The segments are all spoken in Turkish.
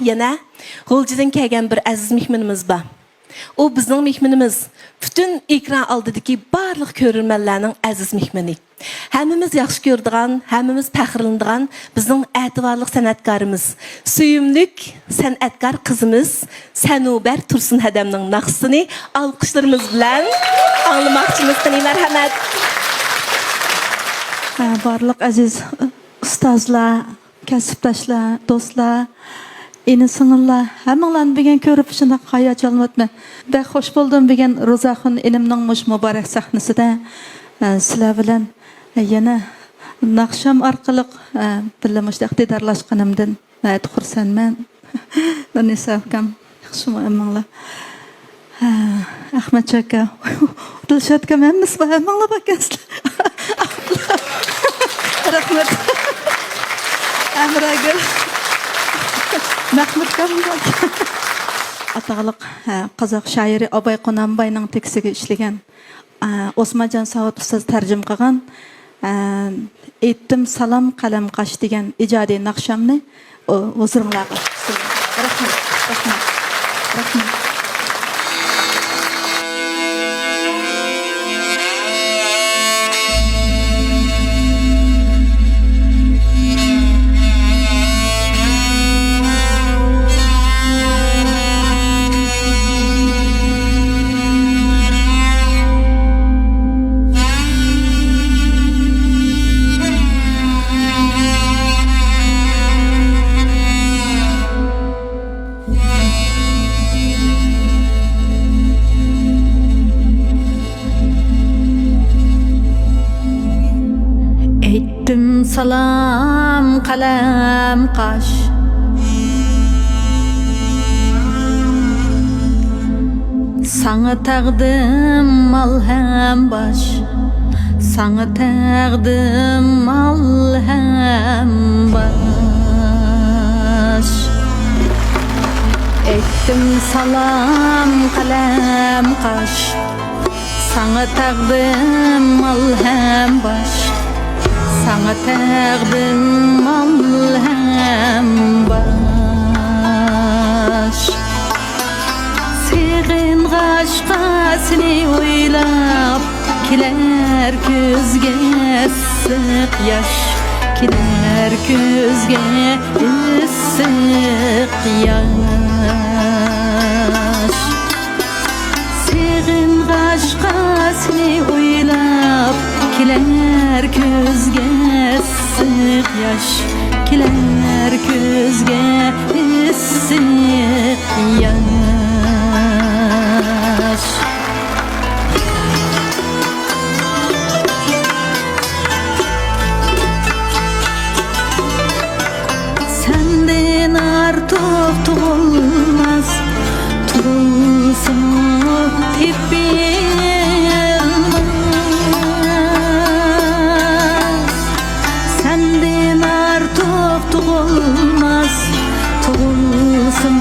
Yana G'o'ljidan kelgan bir aziz mehmonimiz bor. O bizning mehmonimiz. Bütün ekran oldidagi barliq ko'rganlarning aziz mehmoni. Hammamiz yaxshi ko'radigan, hammamiz faxrlanadigan bizning e'tiborli san'atkorimiz, suyumlik san'atkor qizimiz Sanubar Tursun Hadamning naqsini olqishlarimiz bilan anglamoqchimiz. Marhamat. Barliq aziz ustozlar, kasbdoshlar, do'stlar, eni singillar, hammanglarni bugun ko'rib shunday hayajonlanman. Bek xush bo'ldim bugun Ro'zaxon enimning mush muborak sahnasida sizlar bilan yana naqsham orqali birga mushtaq diydorlashganimdan xursandman. Nisa akam, yaxshimi hammanglar? Ahmad aka, Dilshod akam hammasi hammanglar bakansizlar. Rahmat. Amragul. Mahmud Kamil. Atağlıq Qozoq shoiri Abay Qonambayning tekstiga ishlagan Osmonjon Saud ustoz tarjim qilgan Etdim salam qalam qash degan ijodiy naqshamni o'zinglarga. Rahmat. Rahmat. Rahmat. Salam qalam qash Sana taqdim malham bash Sana taqdim malham bash Etdim salam qalam qash Sana taqdim malham bash Sana taqdim malham bash Seğin g'ashqasini o'ylab Kelar ko'zga issiq yosh Kelar ko'zga issiq yosh Seğin g'ashqasini o'ylab Kelar ko'zga issiq yosh Kelar ko'zga issiq yosh Senden artıq tug'ilmas Tug'ilsin Tug'ilmas, tug'ilsin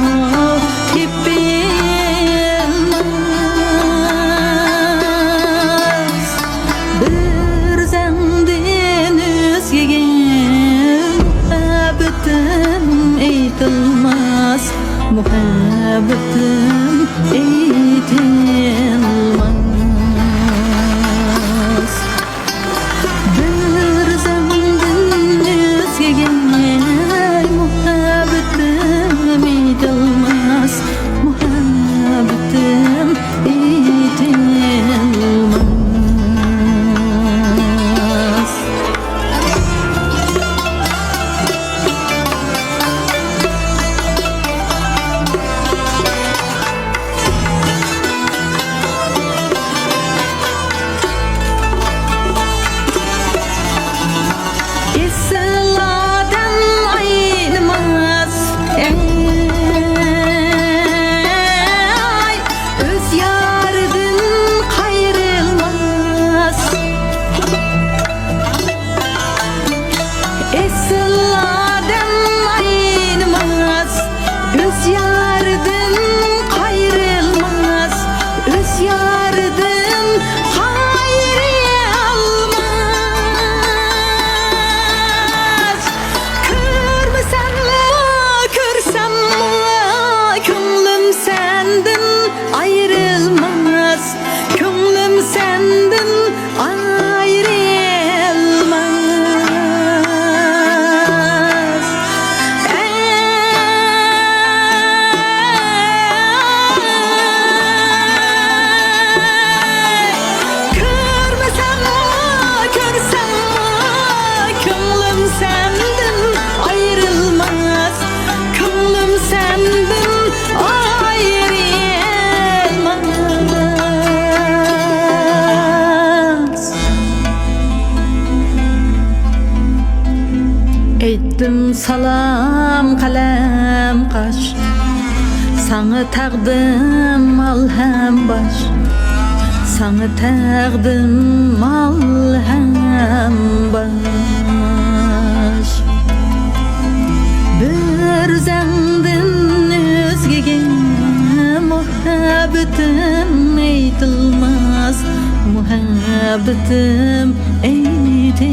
tepilmas Bir zangdan o'zgaga muhabbatim aytilmas Muhabbatim aytilmas Bir zangdan o'zgaga muhabbatim aytilmas Muhabbatim aytilmas senden ayrılmaz. Ettim salam kalem kaş, sana taqdim alham baş, sana taqdim alham baş. Bir zandin özgege muhabbetim eytilmaz, muhabbetim eytilmaz.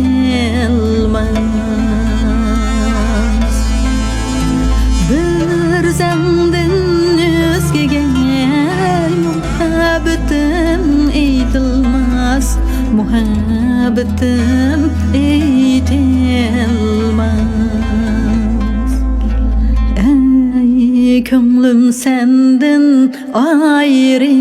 Bir zandin özgege muhabbetim eytilmaz, muhabbetim eytilmaz. Ey könglim senden ayrılmaz.